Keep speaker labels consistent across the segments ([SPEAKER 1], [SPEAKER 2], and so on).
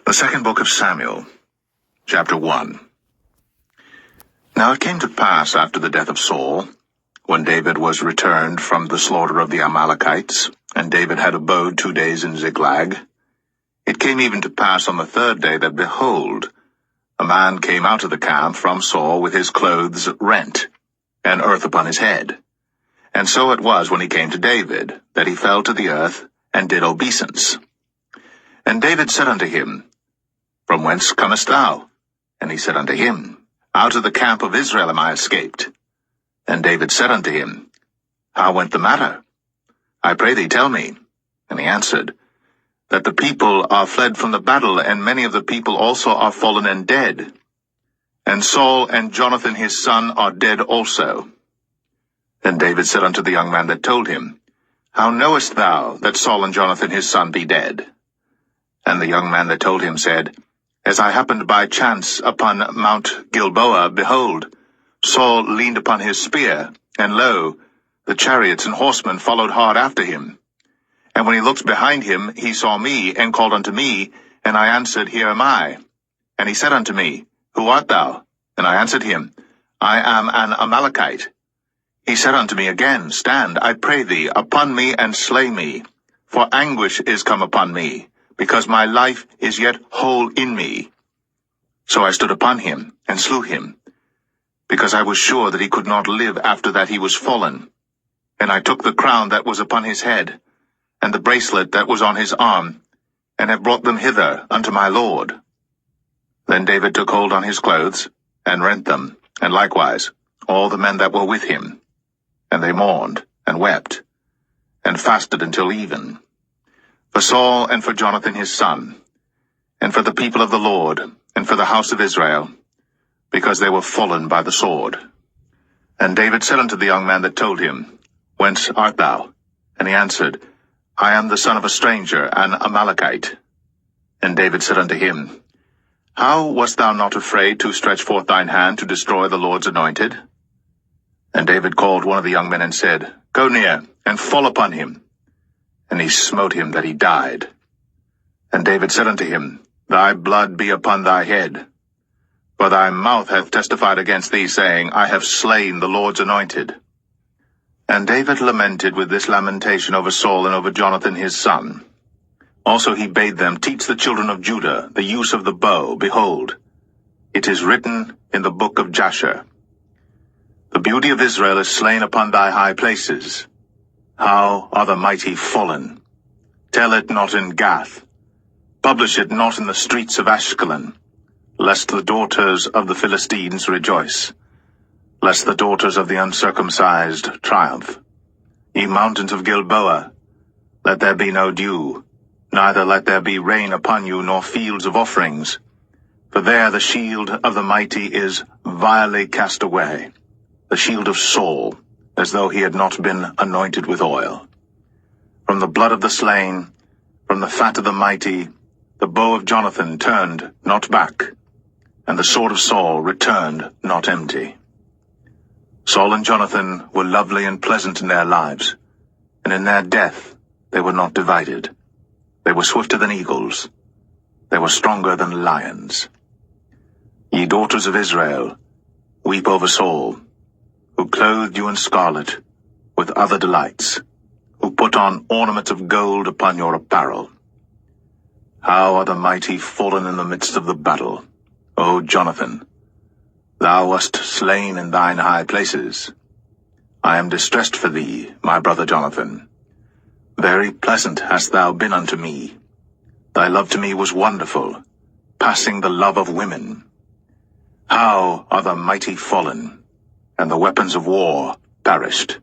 [SPEAKER 1] The second book of Samuel, chapter 1. Now it came to pass after the death of Saul, when David was returned from the slaughter of the Amalekites, and David had abode 2 days in Ziklag, it came even to pass on the third day that, behold, a man came out of the camp from Saul with his clothes rent, and earth upon his head. And so it was when he came to David, that he fell to the earth, and did obeisance. And David said unto him, From whence comest thou? And he said unto him, Out of the camp of Israel am I escaped. And David said unto him, How went the matter? I pray thee, tell me. And he answered, That the people are fled from the battle, and many of the people also are fallen and dead. And Saul and Jonathan his son are dead also. Then David said unto the young man that told him, How knowest thou that Saul and Jonathan his son be dead? And the young man that told him said, As I happened by chance upon Mount Gilboa, behold, Saul leaned upon his spear, and lo, the chariots and horsemen followed hard after him. And when he looked behind him, he saw me, and called unto me, and I answered, Here am I. And he said unto me, Who art thou? And I answered him, I am an Amalekite. He said unto me again, Stand, I pray thee, upon me, and slay me, for anguish is come upon me, because my life is yet whole in me. So I stood upon him, and slew him, because I was sure that he could not live after that he was fallen. And I took the crown that was upon his head, and the bracelet that was on his arm, and have brought them hither unto my lord. Then David took hold on his clothes, and rent them, and likewise all the men that were with him. And they mourned, and wept, and fasted until even, for Saul and for Jonathan his son, and for the people of the Lord, and for the house of Israel, because they were fallen by the sword. And David said unto the young man that told him, Whence art thou? And he answered, I am the son of a stranger, an Amalekite. And David said unto him, How wast thou not afraid to stretch forth thine hand to destroy the Lord's anointed? And David called one of the young men and said, Go near, and fall upon him. And he smote him that he died. And David said unto him, Thy blood be upon thy head. For thy mouth hath testified against thee, saying, I have slain the Lord's anointed. And David lamented with this lamentation over Saul and over Jonathan his son. Also he bade them teach the children of Judah the use of the bow. Behold, it is written in the book of Jasher, The beauty of Israel is slain upon thy high places. How are the mighty fallen? Tell it not in Gath. Publish it not in the streets of Ashkelon, lest the daughters of the Philistines rejoice, lest the daughters of the uncircumcised triumph. Ye mountains of Gilboa, let there be no dew, neither let there be rain upon you, nor fields of offerings. For there the shield of the mighty is vilely cast away, the shield of Saul, as though he had not been anointed with oil. From the blood of the slain, from the fat of the mighty, the bow of Jonathan turned not back, and the sword of Saul returned not empty. Saul and Jonathan were lovely and pleasant in their lives, and in their death they were not divided. They were swifter than eagles. They were stronger than lions. Ye daughters of Israel, weep over Saul, who clothed you in scarlet, with other delights, who put on ornaments of gold upon your apparel. How are the mighty fallen in the midst of the battle, O Jonathan! Thou wast slain in thine high places. I am distressed for thee, my brother Jonathan. Very pleasant hast thou been unto me. Thy love to me was wonderful, passing the love of women. How are the mighty fallen, and the weapons of war perished.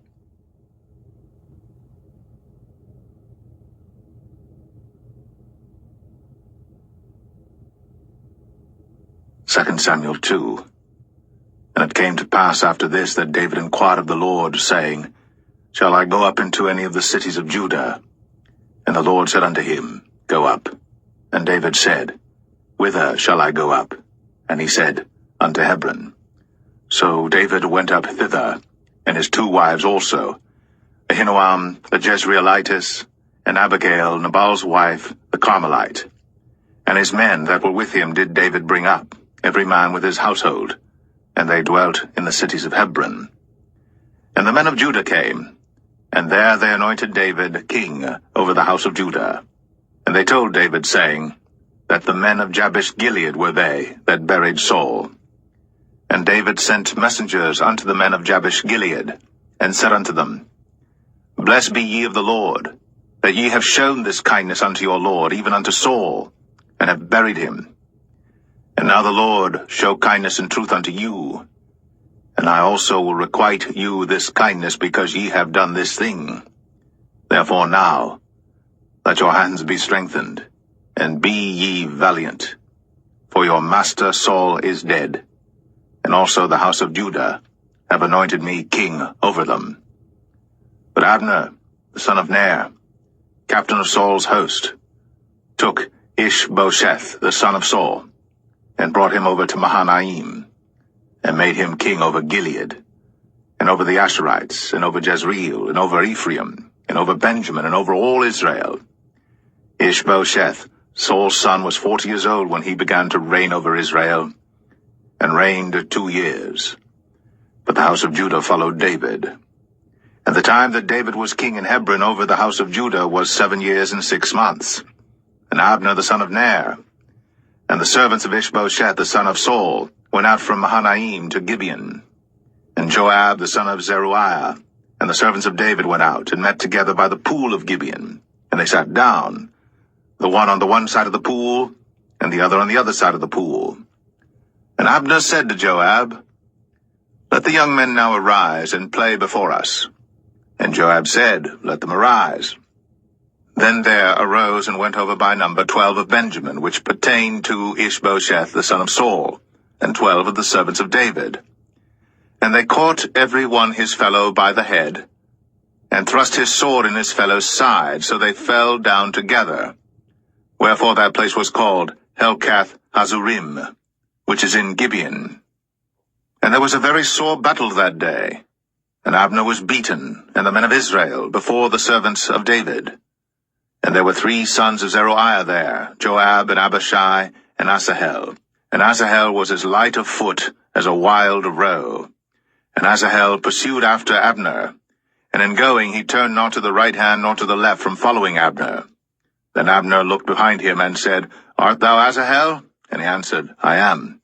[SPEAKER 1] Second Samuel 2. And it came to pass after this that David inquired of the Lord, saying, Shall I go up into any of the cities of Judah? And the Lord said unto him, Go up. And David said, Whither shall I go up? And he said, Unto Hebron. So David went up thither, and his 2 wives also, Ahinoam the Jezreelitess, and Abigail, Nabal's wife, the Carmelite. And his men that were with him did David bring up, every man with his household, and they dwelt in the cities of Hebron. And the men of Judah came, and there they anointed David king over the house of Judah. And they told David, saying, that the men of Jabesh-Gilead were they that buried Saul. And David sent messengers unto the men of Jabesh-Gilead, and said unto them, Blessed be ye of the Lord, that ye have shown this kindness unto your Lord, even unto Saul, and have buried him. And now the Lord show kindness and truth unto you, and I also will requite you this kindness, because ye have done this thing. Therefore now, let your hands be strengthened, and be ye valiant. For your master Saul is dead, and also the house of Judah have anointed me king over them. But Abner, the son of Ner, captain of Saul's host, took Ishbosheth, the son of Saul, and brought him over to Mahanaim, and made him king over Gilead, and over the Asherites, and over Jezreel, and over Ephraim, and over Benjamin, and over all Israel. Ishbosheth, Saul's son, was 40 years old when he began to reign over Israel, and reigned 2 years. But the house of Judah followed David. And the time that David was king in Hebron over the house of Judah was 7 years and 6 months. And Abner the son of Ner, and the servants of Ishbosheth the son of Saul, went out from Mahanaim to Gibeon. And Joab the son of Zeruiah, and the servants of David went out, and met together by the pool of Gibeon. And they sat down, the one on the one side of the pool, and the other on the other side of the pool. And Abner said to Joab, Let the young men now arise, and play before us. And Joab said, Let them arise. Then there arose and went over by number 12 of Benjamin, which pertained to Ishbosheth the son of Saul, and 12 of the servants of David. And they caught every one his fellow by the head, and thrust his sword in his fellow's side, so they fell down together. Wherefore that place was called Helkath Hazurim, which is in Gibeon. And there was a very sore battle that day, and Abner was beaten, and the men of Israel, before the servants of David. And there were 3 sons of Zeruiah there, Joab, and Abishai, and Asahel. And Asahel was as light of foot as a wild roe. And Asahel pursued after Abner, and in going he turned not to the right hand nor to the left from following Abner. Then Abner looked behind him, and said, Art thou Asahel? And he answered, I am.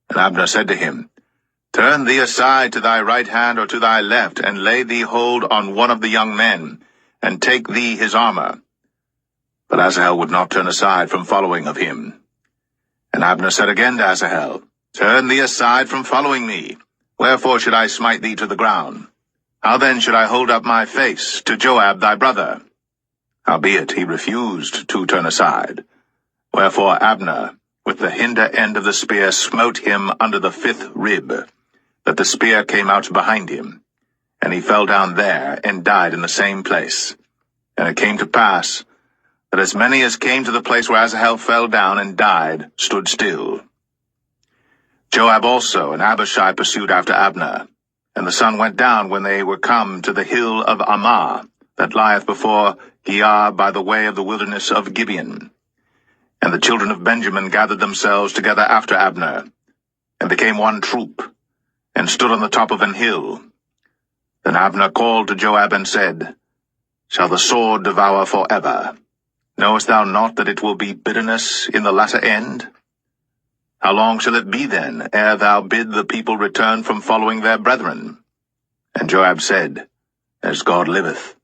[SPEAKER 1] And Abner said to him, Turn thee aside to thy right hand or to thy left, and lay thee hold on one of the young men, and take thee his armor. But Asahel would not turn aside from following of him. And Abner said again to Asahel, Turn thee aside from following me. Wherefore should I smite thee to the ground? How then should I hold up my face to Joab thy brother? Howbeit he refused to turn aside. Wherefore Abner, with the hinder end of the spear, smote him under the 5th rib, that the spear came out behind him. And he fell down there, and died in the same place. And it came to pass, that as many as came to the place where Asahel fell down and died stood still. Joab also and Abishai pursued after Abner. And the sun went down when they were come to the hill of Ammah, that lieth before Giah by the way of the wilderness of Gibeon. And the children of Benjamin gathered themselves together after Abner, and became one troop, and stood on the top of an hill. Then Abner called to Joab and said, Shall the sword devour forever? Knowest thou not that it will be bitterness in the latter end? How long shall it be then, ere thou bid the people return from following their brethren? And Joab said, As God liveth,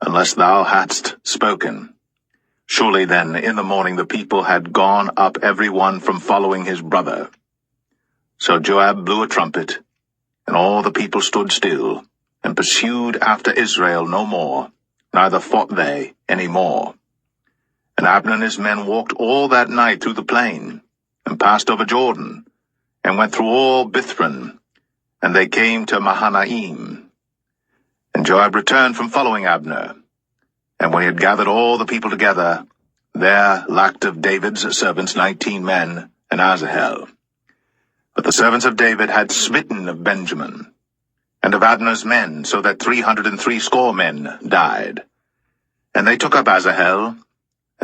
[SPEAKER 1] unless thou hadst spoken. Surely then in the morning the people had gone up every one from following his brother. So Joab blew a trumpet, and all the people stood still, and pursued after Israel no more, neither fought they any more. And Abner and his men walked all that night through the plain, and passed over Jordan, and went through all Bithron, and they came to Mahanaim. And Joab returned from following Abner. And when he had gathered all the people together, there lacked of David's servants 19 men, and Asahel. But the servants of David had smitten of Benjamin, and of Abner's men, so that 360 men died. And they took up Asahel,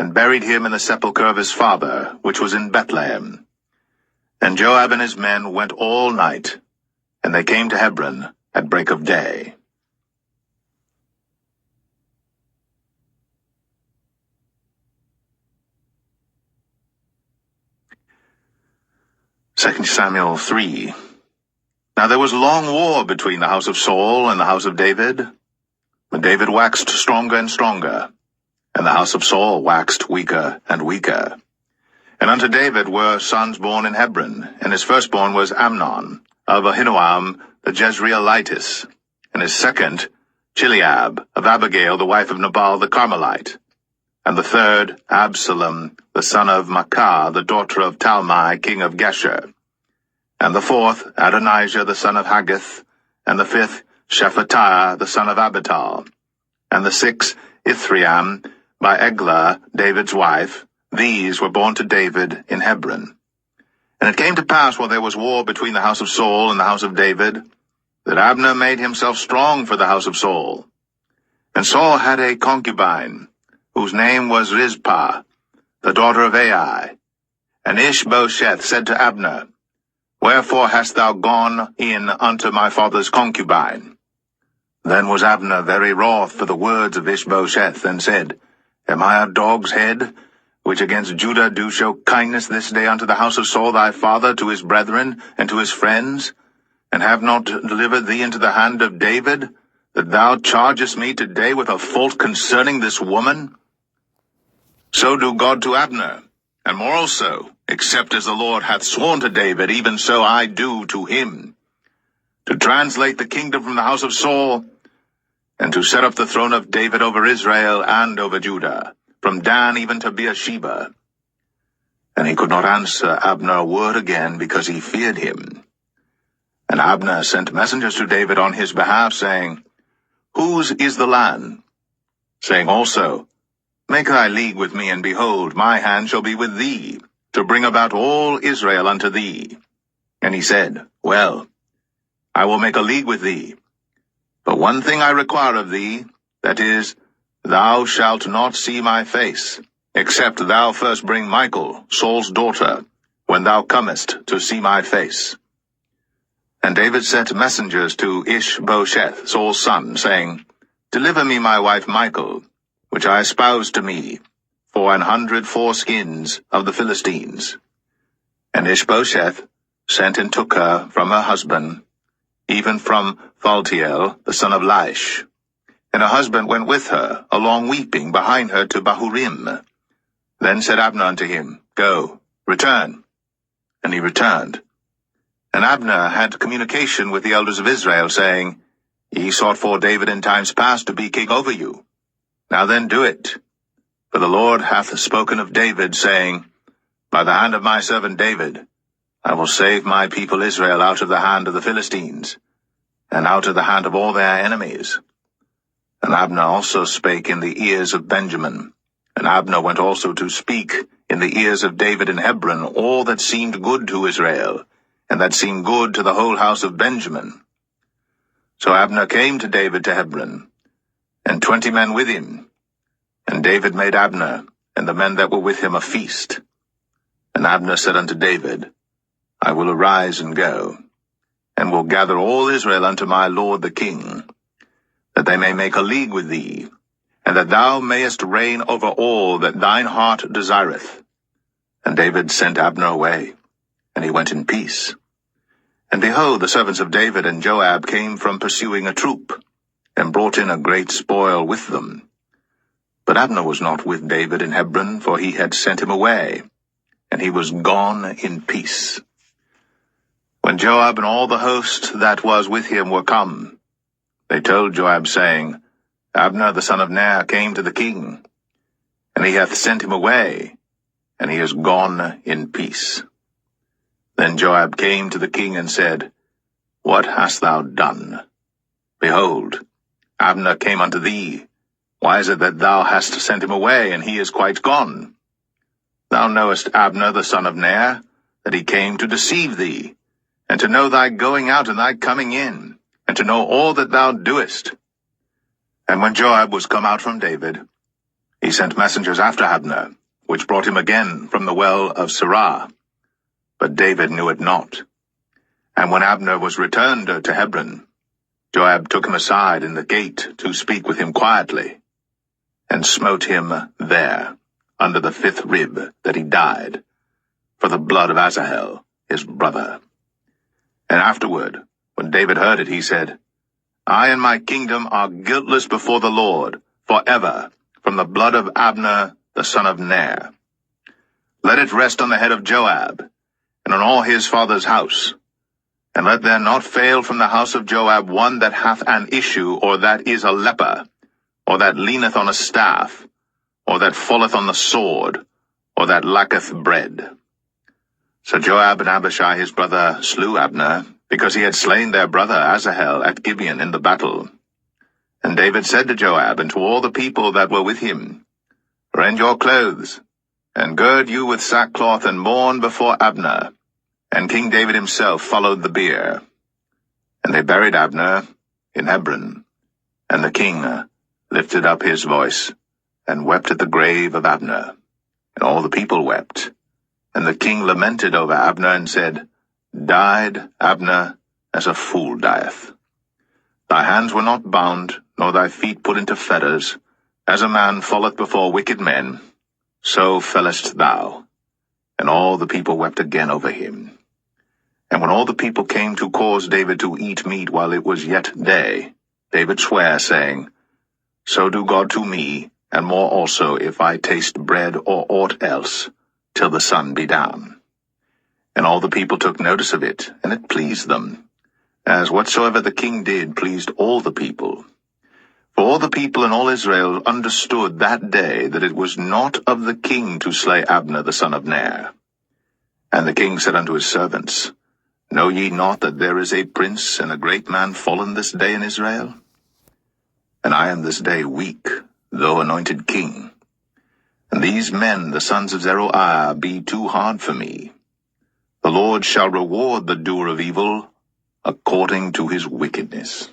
[SPEAKER 1] and buried him in the sepulchre of his father, which was in Bethlehem. And Joab and his men went all night, and they came to Hebron at break of day. 2 Samuel 3. Now there was long war between the house of Saul and the house of David. But David waxed stronger and stronger, and the house of Saul waxed weaker and weaker. And unto David were sons born in Hebron, and his firstborn was Amnon, of Ahinoam the Jezreelitess, and his second, Chileab, of Abigail the wife of Nabal the Carmelite, and the third, Absalom, the son of Maacah, the daughter of Talmai, king of Geshur, and the fourth, Adonijah, the son of Haggith, and the fifth, Shephatiah, the son of Abital, and the sixth, Ithream, by Eglah, David's wife. These were born to David in Hebron. And it came to pass, while there was war between the house of Saul and the house of David, that Abner made himself strong for the house of Saul. And Saul had a concubine, whose name was Rizpah, the daughter of Ai. And Ishbosheth said to Abner, Wherefore hast thou gone in unto my father's concubine? Then was Abner very wroth for the words of Ishbosheth, and said, Am I a dog's head, which against Judah do show kindness this day unto the house of Saul thy father, to his brethren, and to his friends, and have not delivered thee into the hand of David, that thou chargest me today with a fault concerning this woman? So do God to Abner, and more also, except as the Lord hath sworn to David, even so I do to him, to translate the kingdom from the house of Saul, and to set up the throne of David over Israel and over Judah, from Dan even to Beersheba. And he could not answer Abner a word again, because he feared him. And Abner sent messengers to David on his behalf, saying, Whose is the land? Saying also, Make thy league with me, and behold, my hand shall be with thee, to bring about all Israel unto thee. And he said, Well, I will make a league with thee. But one thing I require of thee, that is, thou shalt not see my face, except thou first bring Michal, Saul's daughter, when thou comest to see my face. And David sent messengers to Ishbosheth, Saul's son, saying, Deliver me my wife Michal, which I espoused to me, for 100 foreskins of the Philistines. And Ishbosheth sent and took her from her husband, even from Phaltiel, the son of Laish. And her husband went with her, along weeping, behind her to Bahurim. Then said Abner unto him, Go, return. And he returned. And Abner had communication with the elders of Israel, saying, Ye sought for David in times past to be king over you. Now then do it. For the Lord hath spoken of David, saying, By the hand of my servant David, I will save my people Israel out of the hand of the Philistines, and out of the hand of all their enemies. And Abner also spake in the ears of Benjamin. And Abner went also to speak in the ears of David in Hebron all that seemed good to Israel, and that seemed good to the whole house of Benjamin. So Abner came to David to Hebron, and 20 men with him. And David made Abner and the men that were with him a feast. And Abner said unto David, I will arise and go, and will gather all Israel unto my lord the king, that they may make a league with thee, and that thou mayest reign over all that thine heart desireth. And David sent Abner away, and he went in peace. And behold, the servants of David and Joab came from pursuing a troop, and brought in a great spoil with them. But Abner was not with David in Hebron, for he had sent him away, and he was gone in peace. When Joab and all the host that was with him were come, they told Joab, saying, Abner the son of Ner came to the king, and he hath sent him away, and he is gone in peace. Then Joab came to the king and said, What hast thou done? Behold, Abner came unto thee. Why is it that thou hast sent him away, and he is quite gone? Thou knowest Abner the son of Ner, that he came to deceive thee, and to know thy going out and thy coming in, and to know all that thou doest. And when Joab was come out from David, he sent messengers after Abner, which brought him again from the well of Sirah. But David knew it not. And when Abner was returned to Hebron, Joab took him aside in the gate to speak with him quietly, and smote him there, under the 5th rib, that he died, for the blood of Asahel, his brother. And afterward, when David heard it, he said, I and my kingdom are guiltless before the Lord, forever, from the blood of Abner the son of Ner. Let it rest on the head of Joab, and on all his father's house. And let there not fail from the house of Joab one that hath an issue, or that is a leper, or that leaneth on a staff, or that falleth on the sword, or that lacketh bread. So Joab and Abishai his brother slew Abner, because he had slain their brother Asahel at Gibeon in the battle. And David said to Joab and to all the people that were with him, Rend your clothes, and gird you with sackcloth, and mourn before Abner. And King David himself followed the bier. And they buried Abner in Hebron. And the king lifted up his voice, and wept at the grave of Abner. And all the people wept. And the king lamented over Abner, and said, Died Abner as a fool dieth. Thy hands were not bound, nor thy feet put into fetters. As a man falleth before wicked men, so fellest thou. And all the people wept again over him. And when all the people came to cause David to eat meat while it was yet day, David sware, saying, So do God to me, and more also, if I taste bread or aught else, till the sun be down. And all the people took notice of it, and it pleased them, as whatsoever the king did pleased all the people. For all the people and all Israel understood that day that it was not of the king to slay Abner the son of Ner. And the king said unto his servants, Know ye not that there is a prince and a great man fallen this day in Israel? And I am this day weak, though anointed king. And these men, the sons of Zeruiah, be too hard for me. The Lord shall reward the doer of evil according to his wickedness.